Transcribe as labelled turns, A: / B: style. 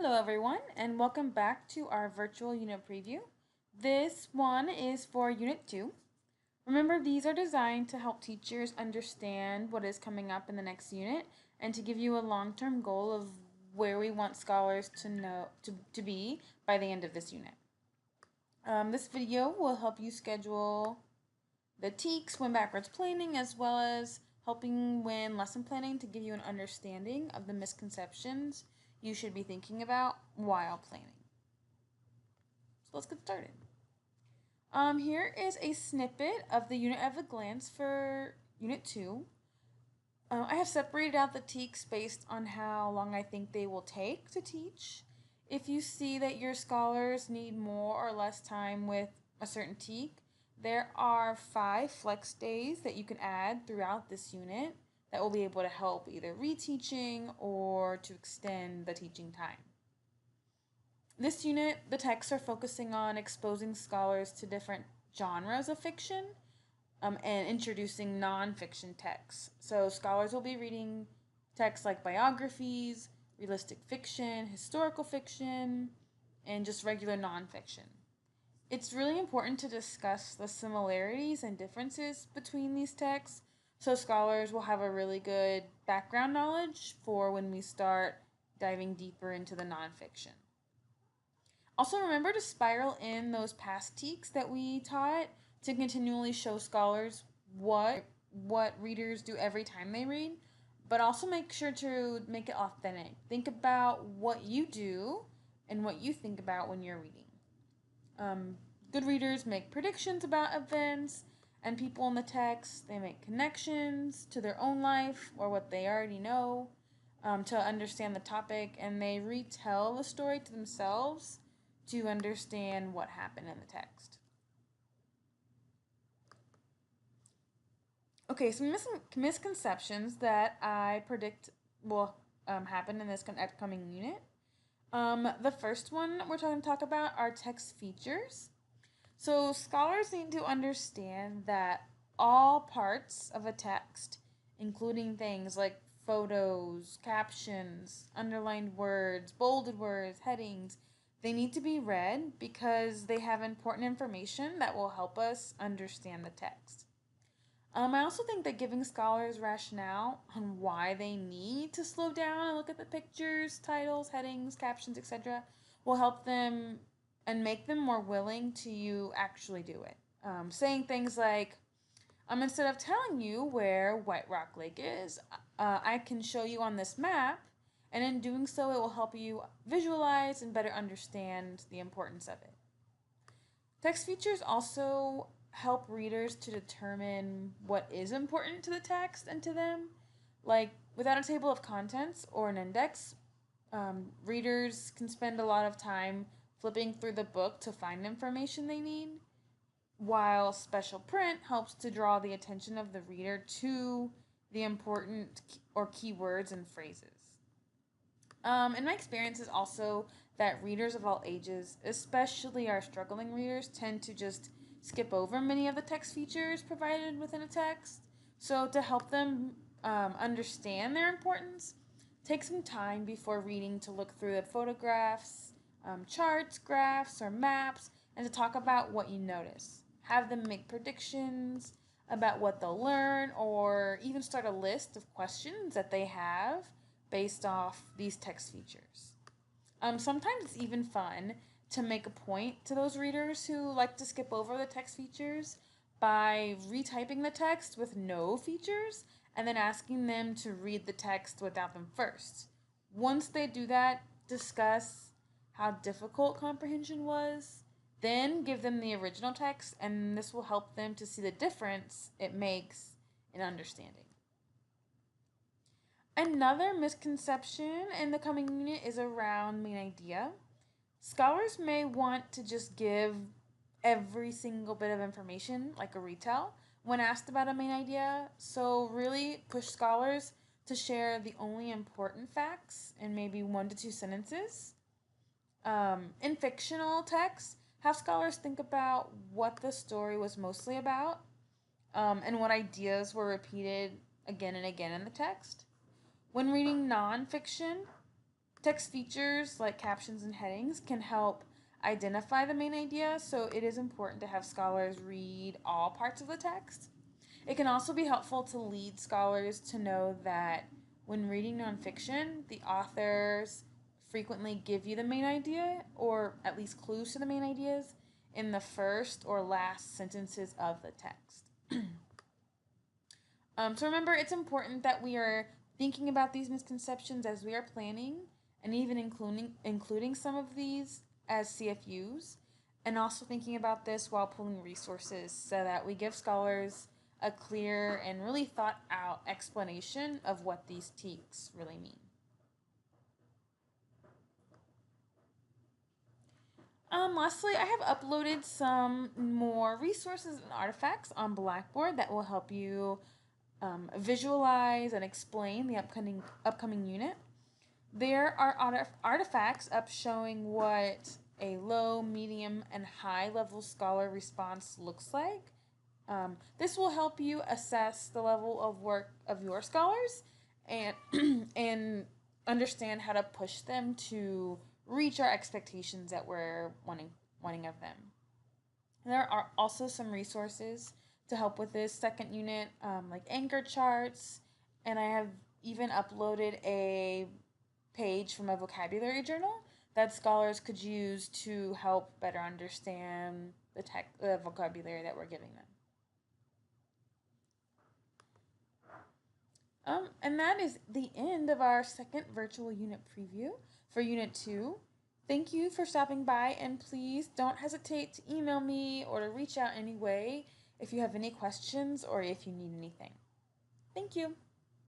A: Hello everyone and welcome back to our virtual unit preview. This one is for Unit 2. Remember, these are designed to help teachers understand what is coming up in the next unit and to give you a long-term goal of where we want scholars to be by the end of this unit. This video will help you schedule the TEKS, swim backwards planning, as well as helping when lesson planning to give you an understanding of the misconceptions you should be thinking about while planning. So let's get started. Here is a snippet of the unit at a glance for Unit 2. I have separated out the TEKS based on how long I think they will take to teach. If you see that your scholars need more or less time with a certain TEK, there are 5 flex days that you can add throughout this unit that will be able to help either reteaching or to extend the teaching time. This unit, the texts are focusing on exposing scholars to different genres of fiction and introducing nonfiction texts. So scholars will be reading texts like biographies, realistic fiction, historical fiction, and just regular nonfiction. It's really important to discuss the similarities and differences between these texts so scholars will have a really good background knowledge for when we start diving deeper into the nonfiction. Also, remember to spiral in those past TEKS that we taught to continually show scholars what readers do every time they read, but also make sure to make it authentic. Think about what you do and what you think about when you're reading. Good readers make predictions about events and people in the text. They make connections to their own life or what they already know to understand the topic, and they retell the story to themselves to understand what happened in the text. Okay, some misconceptions that I predict will happen in this upcoming unit. The first one we're going to talk about are text features. So scholars need to understand that all parts of a text, including things like photos, captions, underlined words, bolded words, headings, they need to be read because they have important information that will help us understand the text. I also think that giving scholars rationale on why they need to slow down and look at the pictures, titles, headings, captions, etc. will help them and make them more willing to actually do it. Saying things like, instead of telling you where White Rock Lake is, I can show you on this map, and in doing so, it will help you visualize and better understand the importance of it. Text features also help readers to determine what is important to the text and to them. Like, without a table of contents or an index, readers can spend a lot of time flipping through the book to find information they need, while special print helps to draw the attention of the reader to the important or keywords and phrases. In my experience is also that readers of all ages, especially our struggling readers, tend to just skip over many of the text features provided within a text. So to help them understand their importance, take some time before reading to look through the photographs, charts, graphs, or maps, and to talk about what you notice. Have them make predictions about what they'll learn, or even start a list of questions that they have based off these text features. Sometimes it's even fun to make a point to those readers who like to skip over the text features by retyping the text with no features and then asking them to read the text without them first. Once they do that, discuss how difficult comprehension was, then give them the original text, and this will help them to see the difference it makes in understanding. Another misconception in the coming unit is around main idea. Scholars may want to just give every single bit of information, like a retell, when asked about a main idea, so really push scholars to share the only important facts in maybe 1 to 2 sentences. In fictional texts, have scholars think about what the story was mostly about and what ideas were repeated again and again in the text. When reading nonfiction, Text features like captions and headings can help identify the main idea, so it is important to have scholars read all parts of the text. It can also be helpful to lead scholars to know that when reading nonfiction, the authors frequently give you the main idea, or at least clues to the main ideas, in the first or last sentences of the text. So remember, it's important that we are thinking about these misconceptions as we are planning, and even including some of these as CFUs, and also thinking about this while pulling resources so that we give scholars a clear and really thought out explanation of what these teaks really mean. Lastly, I have uploaded some more resources and artifacts on Blackboard that will help you visualize and explain the upcoming unit. There are artifacts up showing what a low, medium, and high level scholar response looks like. This will help you assess the level of work of your scholars and and understand how to push them to reach our expectations that we're wanting of them. There are also some resources to help with this second unit, like anchor charts, and I have even uploaded a page from a vocabulary journal that scholars could use to help better understand the vocabulary that we're giving them. And that is the end of our second virtual unit preview for Unit 2. Thank you for stopping by, and please don't hesitate to email me or to reach out anyway if you have any questions or if you need anything. Thank you.